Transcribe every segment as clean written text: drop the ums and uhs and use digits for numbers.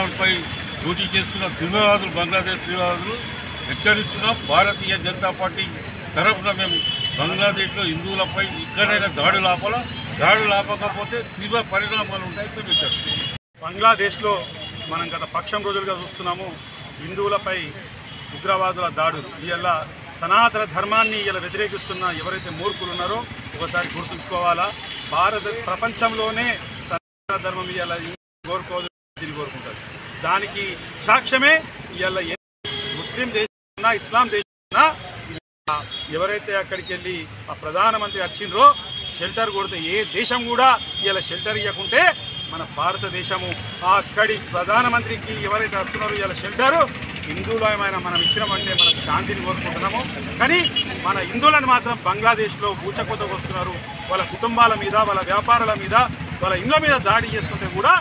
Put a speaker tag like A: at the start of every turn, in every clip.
A: పాకిస్తాన్పై duty చేస్తున్న తీవ్రవాదులు, బంగ్లాదేశ్ తీవ్రవాదులు హెచ్చరిస్తున్నాం. భారతీయ జనతా పార్టీ తరఫున మేము బంగ్లాదేశ్లో హిందువులపై ఇక్కడైనా దాడులు ఆపకపోతే తీవ్ర పరిణామాలు ఉంటాయని హెచ్చరిస్తున్నాం.
B: బంగ్లాదేశ్లో మనం గత పక్షం రోజులుగా చూస్తున్నాము హిందువులపై ఉగ్రవాదుల దాడులు. ఇలా సనాతన ధర్మాన్ని ఇలా వ్యతిరేకిస్తున్న ఎవరైతే మూర్ఖులు ఉన్నారో ఒకసారి గుర్తుంచుకోవాలా. ప్రపంచంలోనే సనాతన ధర్మం ఇలా కోరుకోదు, తిరిగి కోరుకుంటారు. దానికి సాక్ష్యమే ఇలా ముస్లిం దేశం, ఇస్లాం దేశం ఎవరైతే అక్కడికి వెళ్ళి ఆ ప్రధానమంత్రి వచ్చిండ్రో షెల్టర్ కొడితే ఏ దేశం కూడా ఇలా షెల్టర్ ఇవ్వకుంటే మన భారతదేశము అక్కడి ప్రధానమంత్రికి ఎవరైతే వస్తున్నారో ఇలా షెల్టరు హిందువులు ఏమైనా మనం ఇచ్చినామంటే మనం శాంతిని కోరుకుంటున్నాము. కానీ మన హిందువులను మాత్రం బంగ్లాదేశ్లో ఊచకోతకు వస్తున్నారు. వాళ్ళ కుటుంబాల మీద, వాళ్ళ వ్యాపారాల మీద, వాళ్ళ ఇళ్ళ మీద దాడి చేస్తుంటే కూడా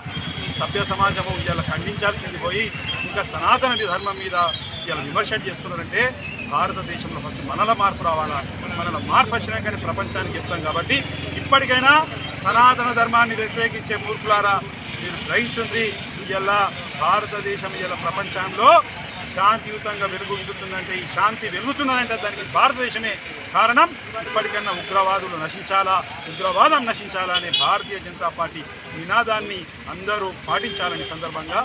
B: ఈ సభ్య సమాజము ఇలా ఖండించాల్సింది పోయి ఇంకా సనాతన ధర్మం మీద ఇలా విమర్శ చేస్తున్నారంటే భారతదేశంలో ఫస్ట్ మనల మార్పు రావాలా. మనల మార్పు వచ్చినాకనే ప్రపంచానికి చెప్తాం. కాబట్టి ఇప్పటికైనా సనాతన ధర్మాన్ని వ్యతిరేకించే మూర్ఖులారా మీరు గ్రహించుండ్రి. ఇలా భారతదేశం ఇలా ప్రపంచంలో శాంతియుతంగా వెలుగుతుందంటే, ఈ శాంతి వెలుగుతున్నదంటే దానికి భారతదేశమే కారణం. ఇప్పటికన్నా ఉగ్రవాదులు నశించాలా, ఉగ్రవాదం నశించాలా అనే భారతీయ జనతా పార్టీ నినాదాన్ని అందరూ పాటించాలని సందర్భంగా